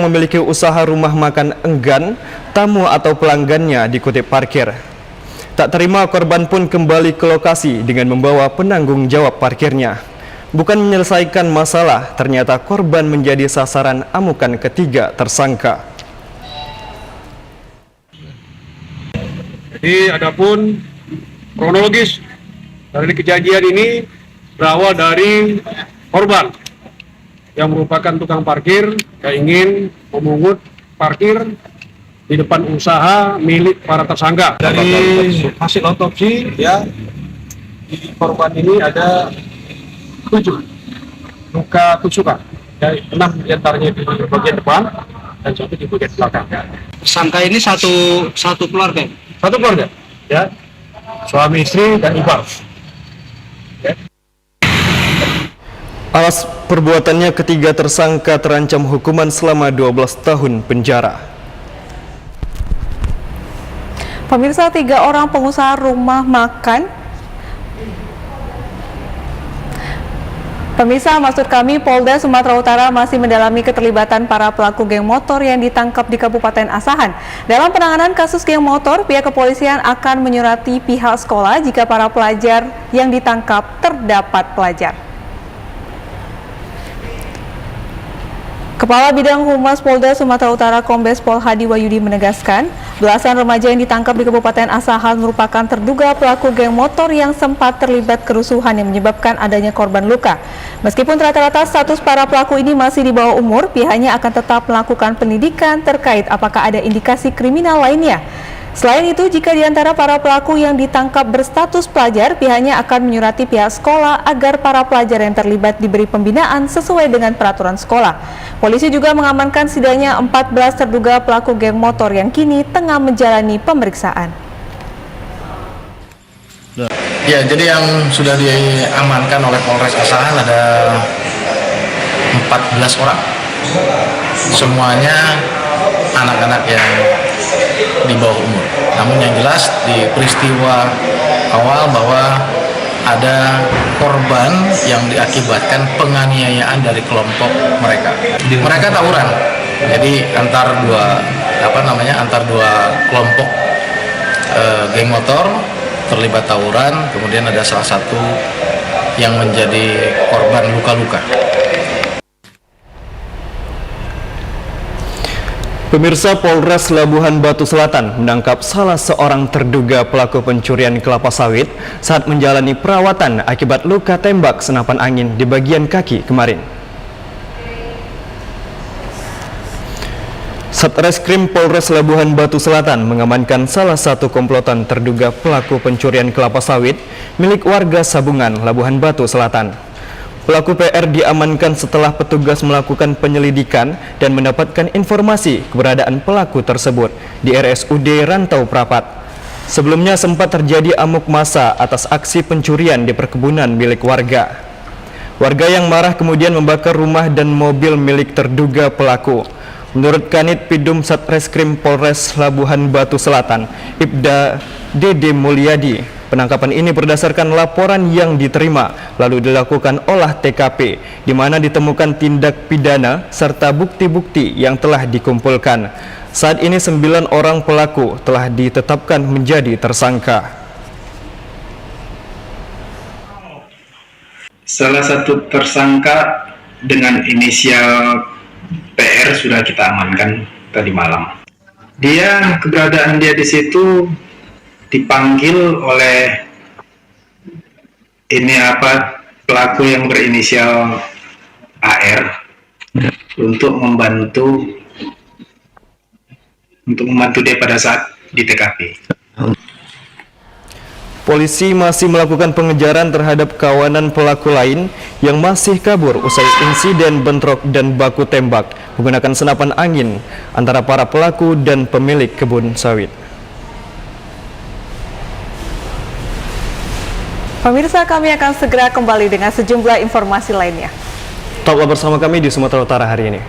yang memiliki usaha rumah makan enggan tamu atau pelanggannya dikutip parkir. Tak terima, korban pun kembali ke lokasi dengan membawa penanggung jawab parkirnya. Bukan menyelesaikan masalah, ternyata korban menjadi sasaran amukan ketiga tersangka. Jadi adapun kronologis dari kejadian ini berawal dari korban yang merupakan tukang parkir yang ingin memungut parkir di depan usaha milik para tersangka. Dari hasil otopsi, ya, di korban ini ada 7 luka tusukan, ya, 6 diantaranya di bagian depan dan 1 di bagian belakang. Tersangka ini satu keluarga. Satu keluarga, ya, suami istri dan ipar. Ya. Atas perbuatannya, ketiga tersangka terancam hukuman selama 12 tahun penjara. Pemirsa, 3 orang pengusaha rumah makan. Pemirsa, maksud kami, Polda Sumatera Utara masih mendalami keterlibatan para pelaku geng motor yang ditangkap di Kabupaten Asahan. Dalam penanganan kasus geng motor, pihak kepolisian akan menyurati pihak sekolah jika para pelajar yang ditangkap terdapat pelajar. Kepala Bidang Humas Polda Sumatera Utara Kombes Pol Hadi Wahyudi menegaskan, belasan remaja yang ditangkap di Kabupaten Asahan merupakan terduga pelaku geng motor yang sempat terlibat kerusuhan yang menyebabkan adanya korban luka. Meskipun rata-rata status para pelaku ini masih di bawah umur, pihaknya akan tetap melakukan penyidikan terkait apakah ada indikasi kriminal lainnya. Selain itu, jika di antara para pelaku yang ditangkap berstatus pelajar, pihaknya akan menyurati pihak sekolah agar para pelajar yang terlibat diberi pembinaan sesuai dengan peraturan sekolah. Polisi juga mengamankan setidaknya 14 terduga pelaku geng motor yang kini tengah menjalani pemeriksaan. Ya, jadi yang sudah diamankan oleh Polres Asahan ada 14 orang. Semuanya anak-anak yang di bawah umur. Namun yang jelas di peristiwa awal bahwa ada korban yang diakibatkan penganiayaan dari kelompok mereka. Mereka tawuran. Jadi antar dua kelompok geng motor terlibat tawuran, kemudian ada salah satu yang menjadi korban luka-luka. Pemirsa, Polres Labuhan Batu Selatan menangkap salah seorang terduga pelaku pencurian kelapa sawit saat menjalani perawatan akibat luka tembak senapan angin di bagian kaki kemarin. Satreskrim Polres Labuhan Batu Selatan mengamankan salah satu komplotan terduga pelaku pencurian kelapa sawit milik warga Sabungan, Labuhan Batu Selatan. Pelaku PR diamankan setelah petugas melakukan penyelidikan dan mendapatkan informasi keberadaan pelaku tersebut di RSUD Rantau Prapat. Sebelumnya sempat terjadi amuk massa atas aksi pencurian di perkebunan milik warga. Warga yang marah kemudian membakar rumah dan mobil milik terduga pelaku. Menurut Kanit Pidum Satreskrim Polres Labuhan Batu Selatan, Ibda Dede Mulyadi, penangkapan ini berdasarkan laporan yang diterima, lalu dilakukan olah TKP, di mana ditemukan tindak pidana serta bukti-bukti yang telah dikumpulkan. Saat ini 9 orang pelaku telah ditetapkan menjadi tersangka. Salah satu tersangka dengan inisial PR sudah kita amankan tadi malam. Keberadaan dia di situ dipanggil oleh pelaku yang berinisial AR untuk membantu dia pada saat di TKP. Polisi masih melakukan pengejaran terhadap kawanan pelaku lain yang masih kabur usai insiden bentrok dan baku tembak menggunakan senapan angin antara para pelaku dan pemilik kebun sawit. Pemirsa, kami akan segera kembali dengan sejumlah informasi lainnya. Tetaplah bersama kami di Sumatera Utara hari ini.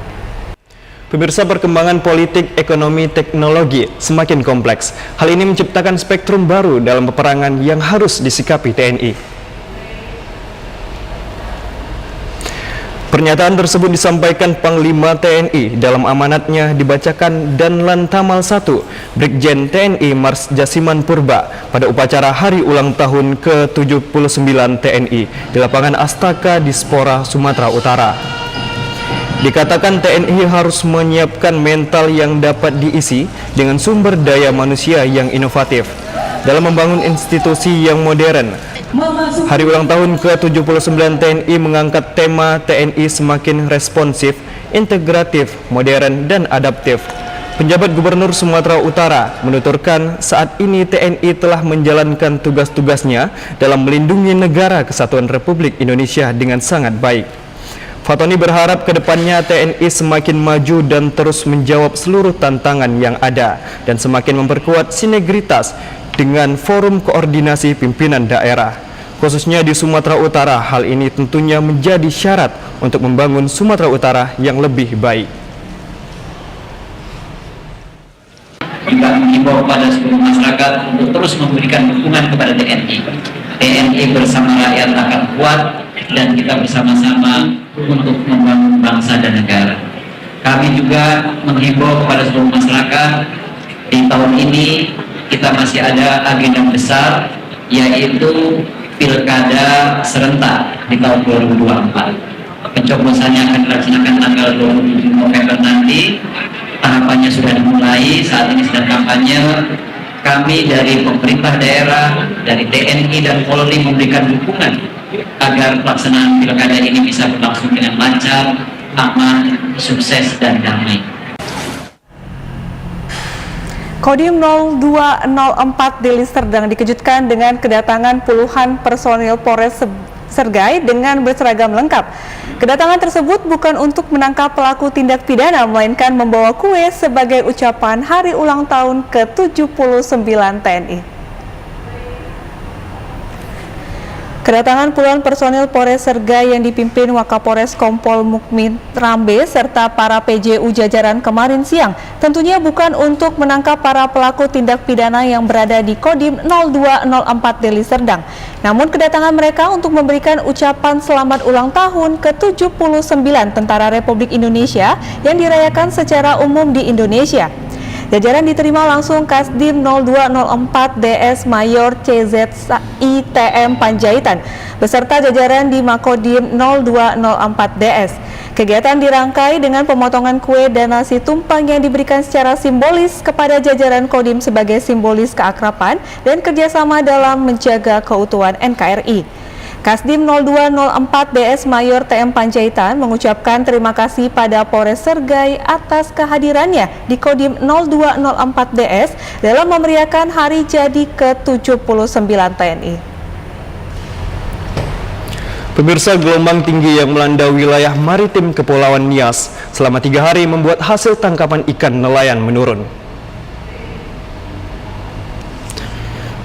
Pemirsa, perkembangan politik, ekonomi, teknologi semakin kompleks. Hal ini menciptakan spektrum baru dalam peperangan yang harus disikapi TNI. Pernyataan tersebut disampaikan Panglima TNI dalam amanatnya dibacakan Danlan Tamal 1 Brigjen TNI Mars Jasiman Purba pada upacara hari ulang tahun ke-79 TNI di lapangan Astaka Dispora, Sumatera Utara. Dikatakan TNI harus menyiapkan mental yang dapat diisi dengan sumber daya manusia yang inovatif dalam membangun institusi yang modern. Hari ulang tahun ke-79 TNI mengangkat tema TNI semakin responsif, integratif, modern, dan adaptif. Penjabat Gubernur Sumatera Utara menuturkan saat ini TNI telah menjalankan tugas-tugasnya dalam melindungi negara kesatuan Republik Indonesia dengan sangat baik. Fatoni berharap kedepannya TNI semakin maju dan terus menjawab seluruh tantangan yang ada dan semakin memperkuat sinergitas dengan forum koordinasi pimpinan daerah. Khususnya di Sumatera Utara, hal ini tentunya menjadi syarat untuk membangun Sumatera Utara yang lebih baik. Juga mengimbau kepada seluruh masyarakat untuk terus memberikan dukungan kepada TNI. TNI bersama rakyat akan kuat dan kita bersama-sama untuk membangun bangsa dan negara. Kami juga menghimbau kepada seluruh masyarakat di tahun ini kita masih ada agenda besar, yaitu Pilkada serentak di tahun 2024. Pencoblosannya akan dilaksanakan tanggal 27 November nanti. Tahapannya sudah dimulai, saat ini sedang kampanye. Kami dari pemerintah daerah, dari TNI dan Polri memberikan dukungan agar pelaksanaan pilkada ini bisa berlangsung dengan lancar, aman, sukses, dan damai. Kodim 0204 Deli Serdang dikejutkan dengan kedatangan puluhan personil Polres Sergai dengan berseragam lengkap. Kedatangan tersebut bukan untuk menangkap pelaku tindak pidana, melainkan membawa kue sebagai ucapan hari ulang tahun ke-79 TNI. Kedatangan puluhan personil Polres Sergai yang dipimpin Wakapolres Kompol Mukmin Rambe serta para PJU jajaran kemarin siang tentunya bukan untuk menangkap para pelaku tindak pidana yang berada di Kodim 0204 Deli Serdang. Namun kedatangan mereka untuk memberikan ucapan selamat ulang tahun ke-79 Tentara Republik Indonesia yang dirayakan secara umum di Indonesia. Jajaran diterima langsung Kasdim 0204 DS Mayor CZI TM Panjaitan beserta jajaran di Makodim 0204 DS. Kegiatan dirangkai dengan pemotongan kue dan nasi tumpang yang diberikan secara simbolis kepada jajaran Kodim sebagai simbolis keakraban dan kerjasama dalam menjaga keutuhan NKRI. Kasdim 0204 DS Mayor TM Panjaitan mengucapkan terima kasih pada Polres Sergai atas kehadirannya di Kodim 0204 DS dalam memeriahkan hari jadi ke-79 TNI. Pemirsa, gelombang tinggi yang melanda wilayah maritim Kepulauan Nias selama 3 hari membuat hasil tangkapan ikan nelayan menurun.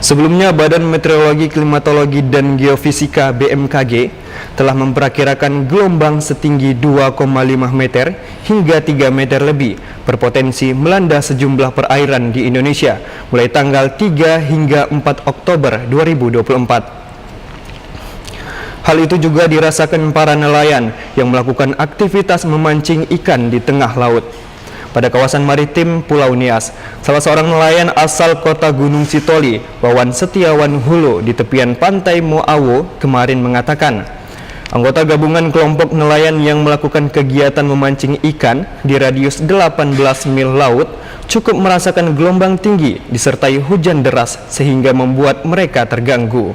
Sebelumnya, Badan Meteorologi, Klimatologi, dan Geofisika BMKG telah memperkirakan gelombang setinggi 2,5 meter hingga 3 meter lebih berpotensi melanda sejumlah perairan di Indonesia mulai tanggal 3 hingga 4 Oktober 2024. Hal itu juga dirasakan para nelayan yang melakukan aktivitas memancing ikan di tengah laut. Pada kawasan maritim Pulau Nias, salah seorang nelayan asal kota Gunung Sitoli, Wawan Setiawan Hulu di tepian pantai Moawo kemarin mengatakan, anggota gabungan kelompok nelayan yang melakukan kegiatan memancing ikan di radius 18 mil laut cukup merasakan gelombang tinggi disertai hujan deras sehingga membuat mereka terganggu.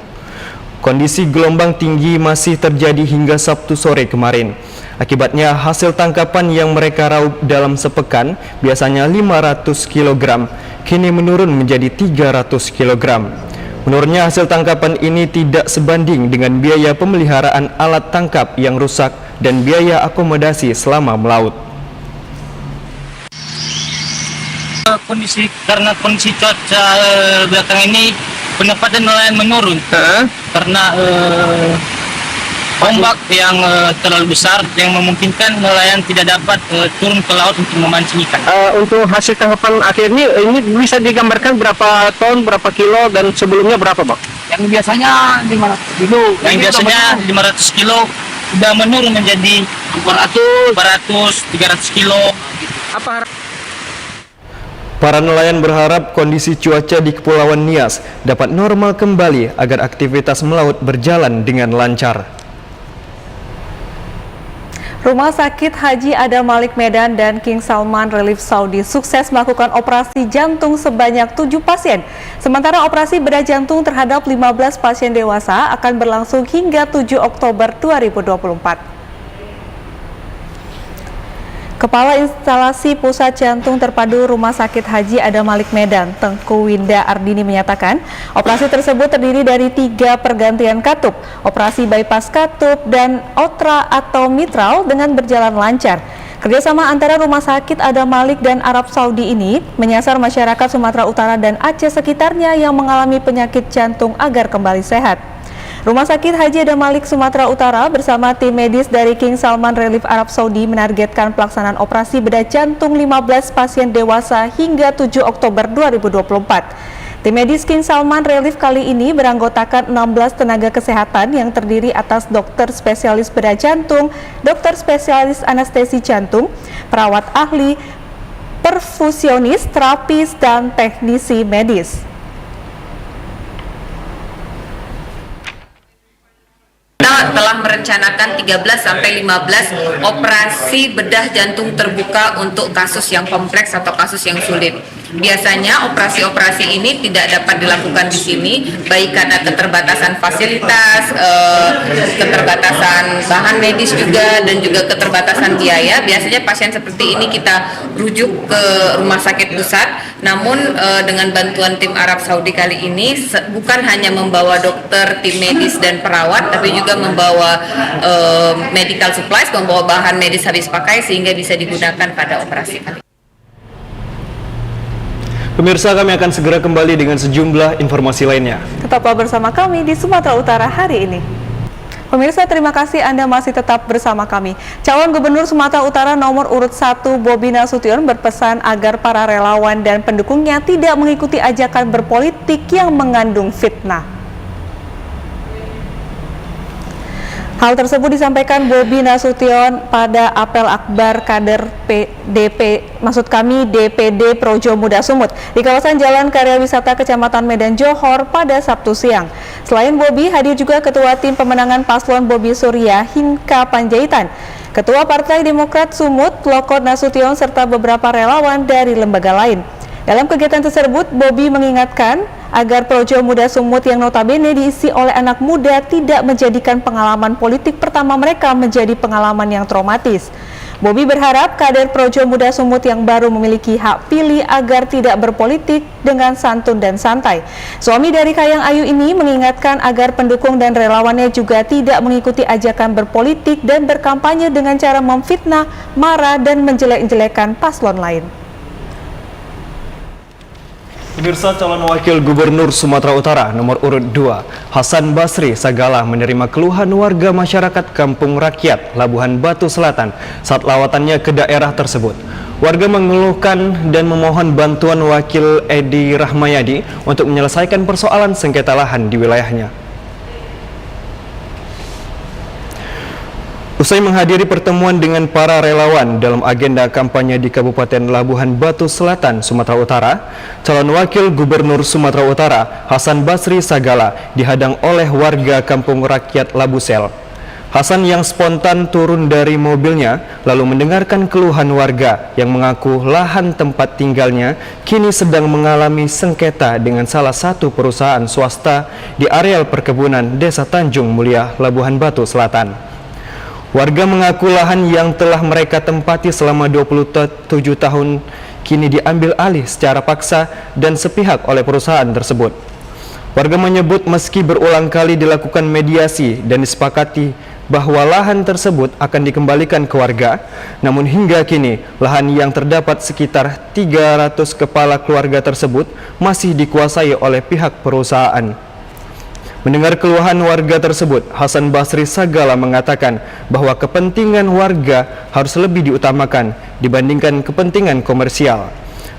Kondisi gelombang tinggi masih terjadi hingga Sabtu sore kemarin. Akibatnya hasil tangkapan yang mereka raup dalam sepekan biasanya 500 kg, kini menurun menjadi 300 kg. Menurutnya hasil tangkapan ini tidak sebanding dengan biaya pemeliharaan alat tangkap yang rusak dan biaya akomodasi selama melaut. Karena kondisi cuaca belakang ini pendapatan nelayan menurun karena ombak yang terlalu besar yang memungkinkan nelayan tidak dapat turun ke laut untuk memancing ikan. Untuk hasil tangkapan akhirnya ini bisa digambarkan berapa ton, berapa kilo, dan sebelumnya berapa, Bang? Yang biasanya 500 kilo. Yang biasanya 500 kilo sudah menurun menjadi 300 kilo. Apa Para nelayan berharap kondisi cuaca di Kepulauan Nias dapat normal kembali agar aktivitas melaut berjalan dengan lancar. Rumah Sakit Haji Adam Malik Medan dan King Salman Relief Saudi sukses melakukan operasi jantung sebanyak 7 pasien. Sementara operasi bedah jantung terhadap 15 pasien dewasa akan berlangsung hingga 7 Oktober 2024. Kepala Instalasi Pusat Jantung Terpadu Rumah Sakit Haji Adam Malik Medan, Tengku Winda Ardini menyatakan, operasi tersebut terdiri dari 3 pergantian katup, operasi bypass katup dan otra atau mitral dengan berjalan lancar. Kerjasama antara Rumah Sakit Adam Malik dan Arab Saudi ini menyasar masyarakat Sumatera Utara dan Aceh sekitarnya yang mengalami penyakit jantung agar kembali sehat. Rumah Sakit Haji Adam Malik Sumatera Utara bersama tim medis dari King Salman Relief Arab Saudi menargetkan pelaksanaan operasi bedah jantung 15 pasien dewasa hingga 7 Oktober 2024. Tim medis King Salman Relief kali ini beranggotakan 16 tenaga kesehatan yang terdiri atas dokter spesialis bedah jantung, dokter spesialis anestesi jantung, perawat ahli, perfusionis, terapis, dan teknisi medis. Telah merencanakan 13 sampai 15 operasi bedah jantung terbuka untuk kasus yang kompleks atau kasus yang sulit. Biasanya operasi-operasi ini tidak dapat dilakukan di sini, baik karena keterbatasan fasilitas, keterbatasan bahan medis juga, dan juga keterbatasan biaya. Biasanya pasien seperti ini kita rujuk ke rumah sakit pusat. Namun dengan bantuan tim Arab Saudi kali ini bukan hanya membawa dokter, tim medis dan perawat, tapi juga membawa medical supplies, membawa bahan medis habis pakai sehingga bisa digunakan pada operasi kali ini. Pemirsa, kami akan segera kembali dengan sejumlah informasi lainnya. Tetaplah bersama kami di Sumatera Utara hari ini. Pemirsa, terima kasih Anda masih tetap bersama kami. Calon Gubernur Sumatera Utara nomor urut 1 Bobi Nasution berpesan agar para relawan dan pendukungnya tidak mengikuti ajakan berpolitik yang mengandung fitnah. Hal tersebut disampaikan Bobi Nasution pada apel akbar kader DPD Projo Muda Sumut di kawasan Jalan Karya Wisata Kecamatan Medan Johor pada Sabtu siang. Selain Bobi, hadir juga Ketua Tim Pemenangan Paslon Bobi Surya Hinka Panjaitan, Ketua Partai Demokrat Sumut Lokot Nasution, serta beberapa relawan dari lembaga lain. Dalam kegiatan tersebut, Bobi mengingatkan agar Projo Muda Sumut yang notabene diisi oleh anak muda tidak menjadikan pengalaman politik pertama mereka menjadi pengalaman yang traumatis. Bobi berharap kader Projo Muda Sumut yang baru memiliki hak pilih agar tidak berpolitik dengan santun dan santai. Suami dari Kahiyang Ayu ini mengingatkan agar pendukung dan relawannya juga tidak mengikuti ajakan berpolitik dan berkampanye dengan cara memfitnah, marah, dan menjelek-jelekan paslon lain. Pemirsa, calon wakil gubernur Sumatera Utara nomor urut 2 Hasan Basri Sagala menerima keluhan warga masyarakat Kampung Rakyat Labuhan Batu Selatan saat lawatannya ke daerah tersebut. Warga mengeluhkan dan memohon bantuan wakil Edi Rahmayadi untuk menyelesaikan persoalan sengketa lahan di wilayahnya. Usai menghadiri pertemuan dengan para relawan dalam agenda kampanye di Kabupaten Labuhan Batu Selatan, Sumatera Utara, calon wakil gubernur Sumatera Utara, Hasan Basri Sagala, dihadang oleh warga Kampung Rakyat Labusel. Hasan yang spontan turun dari mobilnya lalu mendengarkan keluhan warga yang mengaku lahan tempat tinggalnya kini sedang mengalami sengketa dengan salah satu perusahaan swasta di areal perkebunan Desa Tanjung Mulia, Labuhan Batu Selatan. Warga mengaku lahan yang telah mereka tempati selama 27 tahun kini diambil alih secara paksa dan sepihak oleh perusahaan tersebut. Warga menyebut meski berulang kali dilakukan mediasi dan disepakati bahwa lahan tersebut akan dikembalikan ke warga, namun hingga kini lahan yang terdapat sekitar 300 kepala keluarga tersebut masih dikuasai oleh pihak perusahaan. Mendengar keluhan warga tersebut, Hasan Basri Sagala mengatakan bahwa kepentingan warga harus lebih diutamakan dibandingkan kepentingan komersial.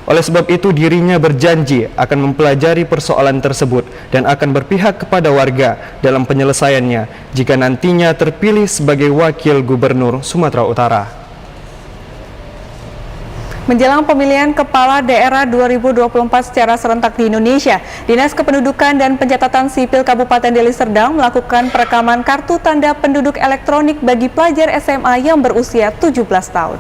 Oleh sebab itu dirinya berjanji akan mempelajari persoalan tersebut dan akan berpihak kepada warga dalam penyelesaiannya jika nantinya terpilih sebagai Wakil Gubernur Sumatera Utara. Menjelang pemilihan kepala daerah 2024 secara serentak di Indonesia, Dinas Kependudukan dan Pencatatan Sipil Kabupaten Deli Serdang melakukan perekaman kartu tanda penduduk elektronik bagi pelajar SMA yang berusia 17 tahun.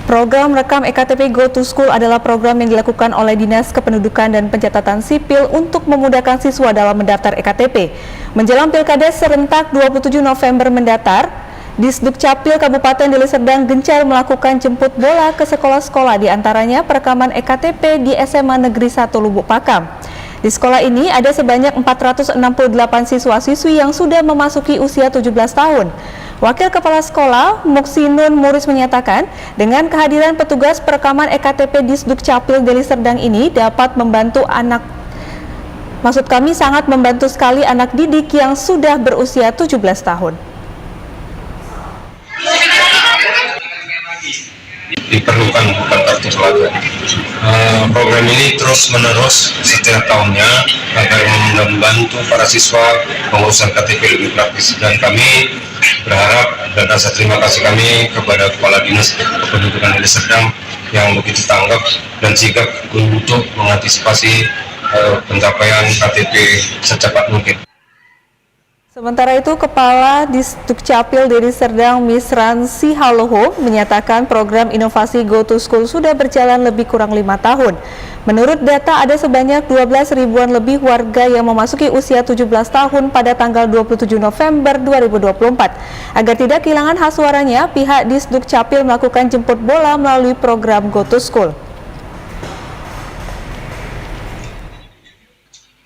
Program rekam EKTP Go to School adalah program yang dilakukan oleh Dinas Kependudukan dan Pencatatan Sipil untuk memudahkan siswa dalam mendaftar EKTP. Menjelang Pilkada serentak 27 November mendatang, Disduk Capil Kabupaten Deli Serdang gencar melakukan jemput bola ke sekolah-sekolah, diantaranya perekaman EKTP di SMA Negeri 1 Lubuk Pakam. Di sekolah ini ada sebanyak 468 siswa-siswi yang sudah memasuki usia 17 tahun. Wakil Kepala Sekolah Muksinun Muris menyatakan, dengan kehadiran petugas perekaman EKTP Disduk Capil Deli Serdang ini dapat membantu sangat membantu sekali anak didik yang sudah berusia 17 tahun. Diperlukan bukan kartu selatan. Program ini terus menerus setiap tahunnya agar membantu para siswa pengurusan KTP lebih praktis, dan kami berharap dan rasa terima kasih kami kepada Kepala Dinas Kependudukan Deli Serdang yang begitu tanggap dan sigap untuk mengantisipasi pencapaian KTP secepat mungkin. Sementara itu, Kepala Disduk Capil Deli Serdang Misran Sihaloho menyatakan program inovasi Go to School sudah berjalan lebih kurang 5 tahun. Menurut data, ada sebanyak 12 ribuan lebih warga yang memasuki usia 17 tahun pada tanggal 27 November 2024. Agar tidak kehilangan hak suaranya, pihak Disduk Capil melakukan jemput bola melalui program Go to School.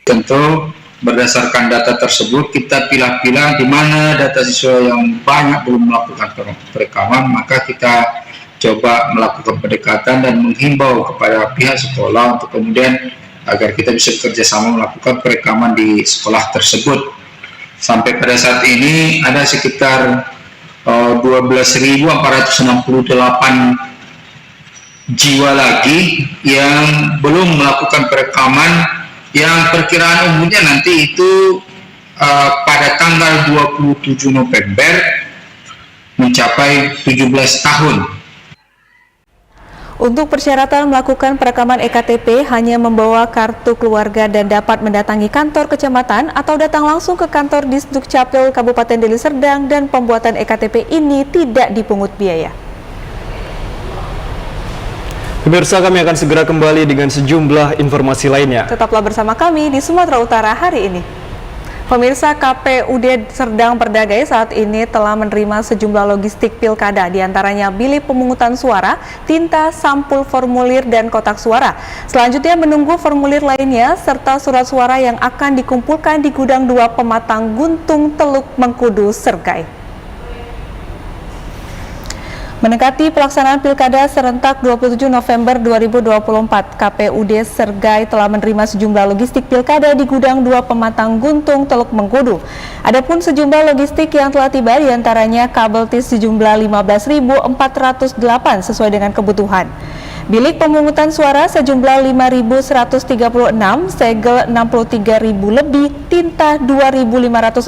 Tentu berdasarkan data tersebut kita pilah-pilah di mana data siswa yang banyak belum melakukan perekaman, maka kita coba melakukan pendekatan dan menghimbau kepada pihak sekolah untuk kemudian agar kita bisa bekerjasama melakukan perekaman di sekolah tersebut. Sampai pada saat ini ada sekitar 12.468 jiwa lagi yang belum melakukan perekaman, yang perkiraan umumnya nanti itu pada tanggal 27 November mencapai 17 tahun. Untuk persyaratan melakukan perekaman EKTP hanya membawa kartu keluarga dan dapat mendatangi kantor kecamatan atau datang langsung ke kantor Disduk Capil Kabupaten Deli Serdang, dan pembuatan EKTP ini tidak dipungut biaya. Pemirsa, kami akan segera kembali dengan sejumlah informasi lainnya. Tetaplah bersama kami di Sumatera Utara hari ini. Pemirsa, KPUD Serdang Perdagai saat ini telah menerima sejumlah logistik pilkada, diantaranya bilik pemungutan suara, tinta, sampul formulir, dan kotak suara. Selanjutnya menunggu formulir lainnya, serta surat suara yang akan dikumpulkan di Gudang 2 Pematang Guntung, Teluk Mengkudu, Sergai. Mendekati pelaksanaan Pilkada serentak 27 November 2024, KPUD Sergai telah menerima sejumlah logistik pilkada di Gudang 2 Pematang Guntung, Teluk Mengkudu. Adapun sejumlah logistik yang telah tiba, diantaranya kabel TIS sejumlah 15.408 sesuai dengan kebutuhan. Bilik pemungutan suara sejumlah 5.136, segel 63.000 lebih, tinta 2.568,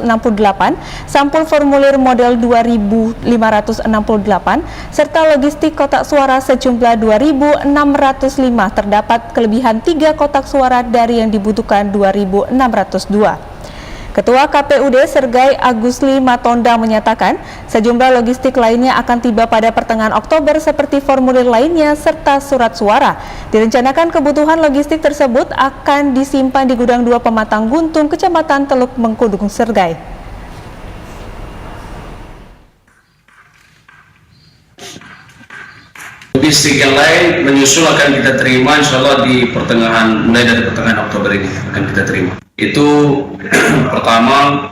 sampul formulir model 2.568, serta logistik kotak suara sejumlah 2.605. Terdapat kelebihan 3 kotak suara dari yang dibutuhkan 2.602. Ketua KPUD Sergai Agusli Matonda menyatakan sejumlah logistik lainnya akan tiba pada pertengahan Oktober seperti formulir lainnya serta surat suara. Direncanakan kebutuhan logistik tersebut akan disimpan di Gudang 2 Pematang Guntung, Kecamatan Teluk Mengkudu, Sergai. Logistik yang lain menyusul akan kita terima insya Allah mulai dari pertengahan Oktober ini akan kita terima. Itu pertama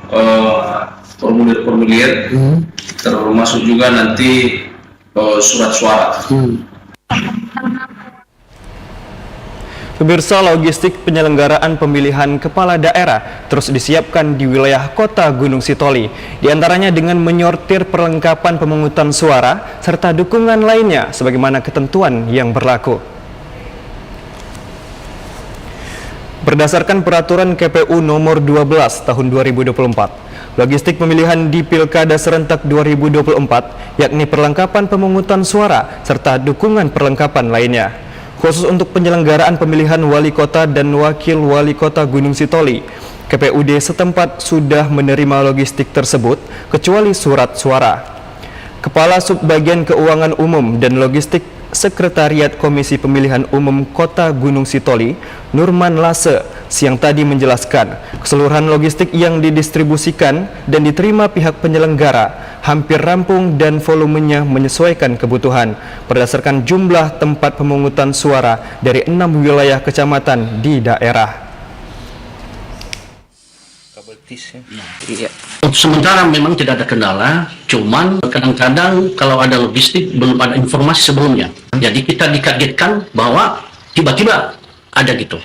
formulir-formulir, termasuk juga nanti surat suara. Pemirsa, logistik penyelenggaraan pemilihan kepala daerah terus disiapkan di wilayah Kota Gunung Sitoli, diantaranya dengan menyortir perlengkapan pemungutan suara serta dukungan lainnya sebagaimana ketentuan yang berlaku. Berdasarkan peraturan KPU nomor 12 tahun 2024, logistik pemilihan di Pilkada Serentak 2024 yakni perlengkapan pemungutan suara serta dukungan perlengkapan lainnya. Khusus untuk penyelenggaraan pemilihan wali kota dan wakil wali kota Gunung Sitoli, KPUD setempat sudah menerima logistik tersebut kecuali surat suara. Kepala Subbagian Keuangan Umum dan Logistik Sekretariat Komisi Pemilihan Umum Kota Gunung Sitoli, Nurman Lase, siang tadi menjelaskan keseluruhan logistik yang didistribusikan dan diterima pihak penyelenggara hampir rampung dan volumenya menyesuaikan kebutuhan berdasarkan jumlah tempat pemungutan suara dari 6 wilayah kecamatan di daerah. Untuk sementara memang tidak ada kendala, cuman kadang-kadang kalau ada logistik belum ada informasi sebelumnya. Jadi kita dikagetkan bahwa tiba-tiba ada gitu.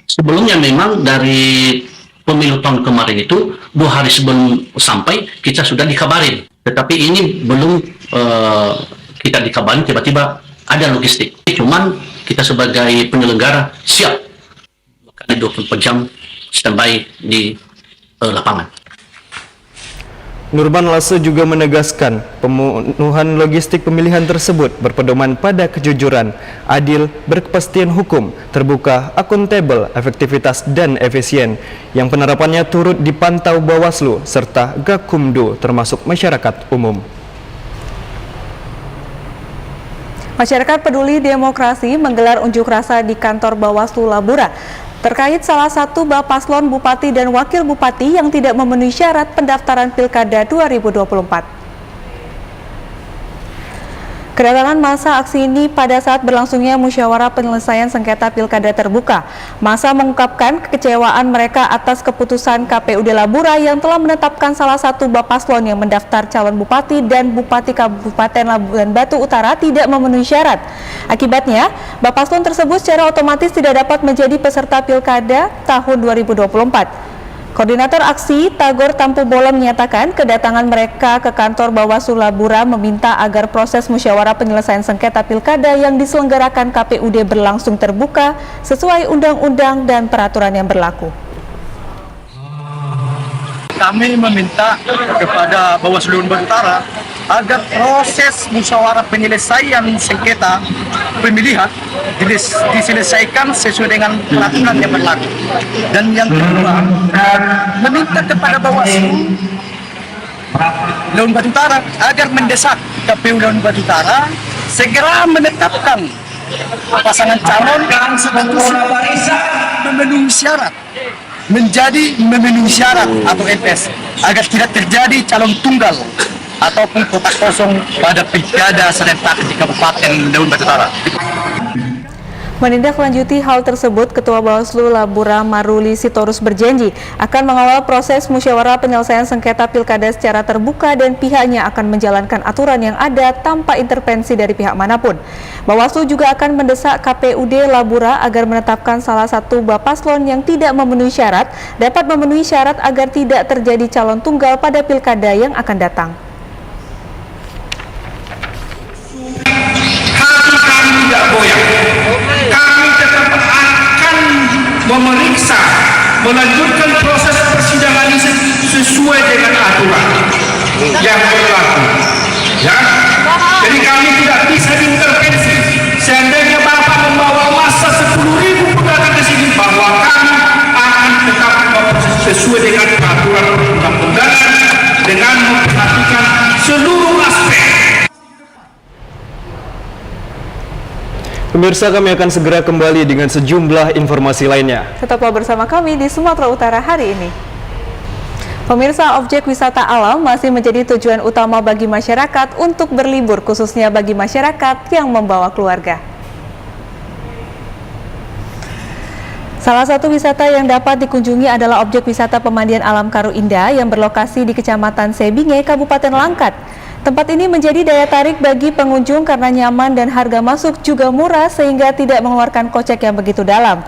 Sebelumnya memang dari pemilu tahun kemarin itu 2 hari sebelum sampai kita sudah dikabarin. Tetapi ini belum kita dikabarin, tiba-tiba ada logistik. Cuman kita sebagai penyelenggara siap. Karena 24 jam standby di lapangan. Nurman Lase juga menegaskan pemenuhan logistik pemilihan tersebut berpedoman pada kejujuran, adil, berkepastian hukum, terbuka, akuntabel, efektivitas, dan efisien, yang penerapannya turut dipantau Bawaslu serta Gakumdu termasuk masyarakat umum. Masyarakat Peduli Demokrasi menggelar unjuk rasa di kantor Bawaslu Labura terkait salah satu paslon bupati dan wakil bupati yang tidak memenuhi syarat pendaftaran Pilkada 2024. Kedatangan massa aksi ini pada saat berlangsungnya musyawarah penyelesaian sengketa Pilkada terbuka. Massa mengungkapkan kekecewaan mereka atas keputusan KPUD Labura yang telah menetapkan salah satu paslon yang mendaftar calon bupati dan bupati Kabupaten Labuhan Batu Utara tidak memenuhi syarat. Akibatnya, paslon tersebut secara otomatis tidak dapat menjadi peserta Pilkada tahun 2024. Koordinator aksi Tagor Tampu Bola menyatakan kedatangan mereka ke kantor Bawaslu Labura meminta agar proses musyawarah penyelesaian sengketa Pilkada yang diselenggarakan KPUD berlangsung terbuka sesuai undang-undang dan peraturan yang berlaku. Kami meminta kepada Bawaslu Labuhan Batu Utara agar proses musyawarah penyelesaian sengketa pemilihan diselesaikan sesuai dengan peraturan yang berlaku. Dan yang kedua, meminta kepada Bawaslu Labuhan Batu Utara agar mendesak KPU Labuhan Batu Utara segera menetapkan pasangan calon yang status memenuhi syarat menjadi memenuhi syarat atau MPS agar tidak terjadi calon tunggal ataupun kotak kosong pada Pilkada serentak di Kabupaten Labuhan Batu Utara. Menindaklanjuti hal tersebut, Ketua Bawaslu Labura Maruli Sitorus berjanji akan mengawal proses musyawarah penyelesaian sengketa Pilkada secara terbuka dan pihaknya akan menjalankan aturan yang ada tanpa intervensi dari pihak manapun. Bawaslu juga akan mendesak KPUD Labura agar menetapkan salah satu paslon yang tidak memenuhi syarat dapat memenuhi syarat agar tidak terjadi calon tunggal pada Pilkada yang akan datang. Kami tidak goyah. Kami tetap akan memeriksa, melanjutkan proses persidangan ini sesuai dengan aturan yang berlaku. Ya, jadi kami tidak bisa diintervensi. Seandainya Bapak membawa massa 10.000 pedagang ke sini, bahwa kami akan tetap memproses sesuai dengan peraturan undang-undangan dengan memperhatikan seluruh aspek. Pemirsa, kami akan segera kembali dengan sejumlah informasi lainnya. Tetaplah bersama kami di Sumatera Utara hari ini. Pemirsa, objek wisata alam masih menjadi tujuan utama bagi masyarakat untuk berlibur, khususnya bagi masyarakat yang membawa keluarga. Salah satu wisata yang dapat dikunjungi adalah objek wisata pemandian alam Karu Indah yang berlokasi di Kecamatan Sebinge, Kabupaten Langkat. Tempat ini menjadi daya tarik bagi pengunjung karena nyaman dan harga masuk juga murah sehingga tidak mengeluarkan kocek yang begitu dalam.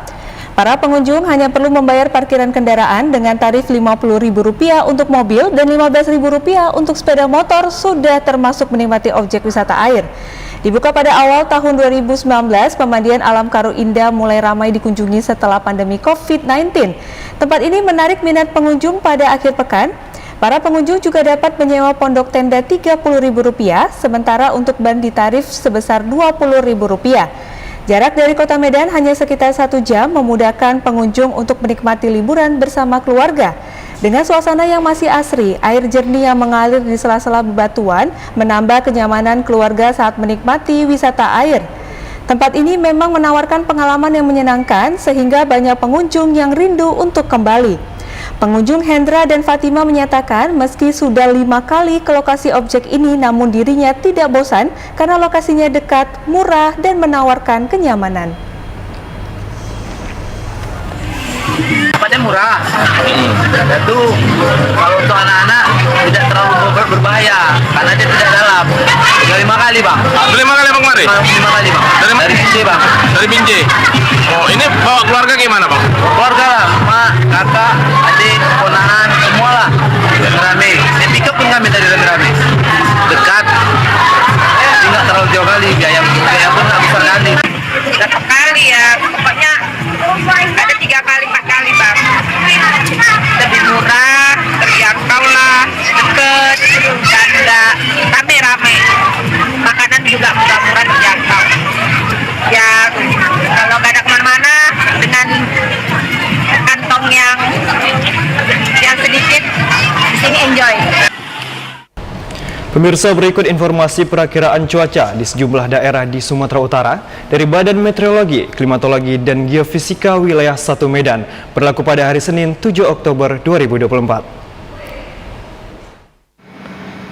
Para pengunjung hanya perlu membayar parkiran kendaraan dengan tarif Rp50.000 untuk mobil dan Rp15.000 untuk sepeda motor sudah termasuk menikmati objek wisata air. Dibuka pada awal tahun 2019, pemandian alam Karo Indah mulai ramai dikunjungi setelah pandemi COVID-19. Tempat ini menarik minat pengunjung pada akhir pekan. Para pengunjung juga dapat menyewa pondok tenda Rp30.000, sementara untuk bandi tarif sebesar Rp20.000. Jarak dari Kota Medan hanya sekitar 1 jam, memudahkan pengunjung untuk menikmati liburan bersama keluarga. Dengan suasana yang masih asri, air jernih yang mengalir di sela-sela bebatuan menambah kenyamanan keluarga saat menikmati wisata air. Tempat ini memang menawarkan pengalaman yang menyenangkan sehingga banyak pengunjung yang rindu untuk kembali. Pengunjung Hendra dan Fatima menyatakan meski sudah 5 kali ke lokasi objek ini, namun dirinya tidak bosan karena lokasinya dekat, murah, dan menawarkan kenyamanan. Tempatnya murah, itu kalau untuk anak-anak tidak terlalu berbahaya karena dia tidak dalam. Sudah 5 kali bang. Sudah 5 kali bang kemarin? 5 kali bang. Dari Binjai bang. Dari Binjai. Oh, ini bawa keluarga gimana bang? Keluarga lah, mak, kakak, adik, ponakan, semua lah. Rame. Saya pick up pun kami dari rame. Dekat. Jadi nggak terlalu jauh kali, biaya pun nggak besar kali. Berapa kali ya? Pokoknya ada 3 kali 4 kali bang. Lebih murah, terjangkau lah, deket, dan rame-rame. Makanan juga murah-murah terjangkau. Ya kalau nggak ada kemana-mana dengan kantong yang sedikit, di sini enjoy. Pemirsa, berikut informasi perakiraan cuaca di sejumlah daerah di Sumatera Utara dari Badan Meteorologi, Klimatologi, dan Geofisika Wilayah 1 Medan berlaku pada hari Senin 7 Oktober 2024.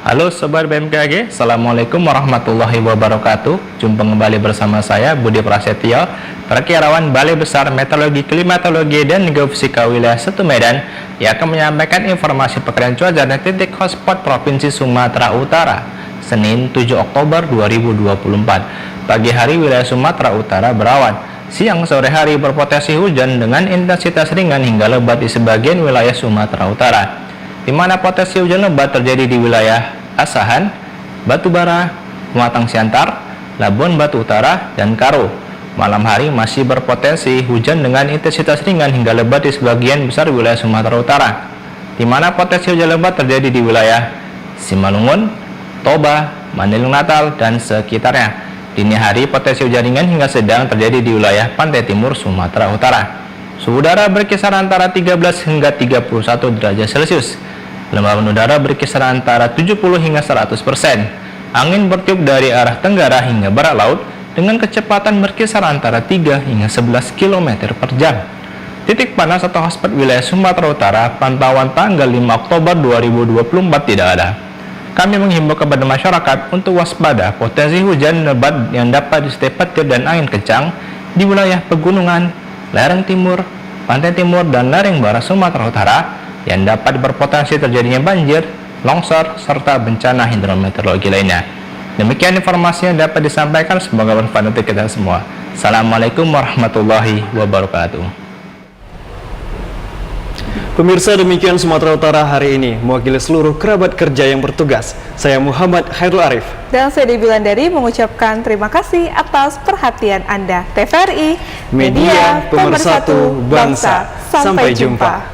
Halo Sobat BMKG, Assalamualaikum warahmatullahi wabarakatuh. Jumpa kembali bersama saya Budi Prasetyo, Perkirawan Balai Besar Meteorologi, Klimatologi, dan Geofisika Wilayah 1 Medan yang akan menyampaikan informasi perkiraan cuaca dan titik hotspot Provinsi Sumatera Utara Senin 7 Oktober 2024. Pagi hari wilayah Sumatera Utara berawan, siang sore hari berpotensi hujan dengan intensitas ringan hingga lebat di sebagian wilayah Sumatera Utara, di mana potensi hujan lebat terjadi di wilayah Asahan, Batubara, Pematang Siantar, Labuan Batu Utara, dan Karo. Malam hari masih berpotensi hujan dengan intensitas ringan hingga lebat di sebagian besar wilayah Sumatera Utara, di mana potensi hujan lebat terjadi di wilayah Simalungun, Toba, Mandailing Natal, dan sekitarnya. Dini hari potensi hujan ringan hingga sedang terjadi di wilayah pantai timur Sumatera Utara. Suhu udara berkisar antara 13 hingga 31 derajat Celcius. Kelembaban udara berkisar antara 70 hingga 100%. Angin bertiup dari arah tenggara hingga barat laut dengan kecepatan berkisar antara 3 hingga 11 km per jam. Titik panas atau hotspot wilayah Sumatera Utara pantauan tanggal 5 Oktober 2024 tidak ada. Kami menghimbau kepada masyarakat untuk waspada potensi hujan lebat yang dapat disertai petir dan angin kencang di wilayah pegunungan, lereng timur, pantai timur, dan lereng barat Sumatera Utara yang dapat berpotensi terjadinya banjir, longsor, serta bencana hidrometeorologi lainnya. Demikian informasi yang dapat disampaikan, semoga bermanfaat untuk kita semua. Assalamualaikum warahmatullahi wabarakatuh. Pemirsa, demikian Sumatera Utara hari ini. Mewakili seluruh kerabat kerja yang bertugas, saya Muhammad Khairul Arif. Dan saya Debbie Wulandari mengucapkan terima kasih atas perhatian Anda. TVRI, Media Pemersatu Bangsa. Sampai jumpa.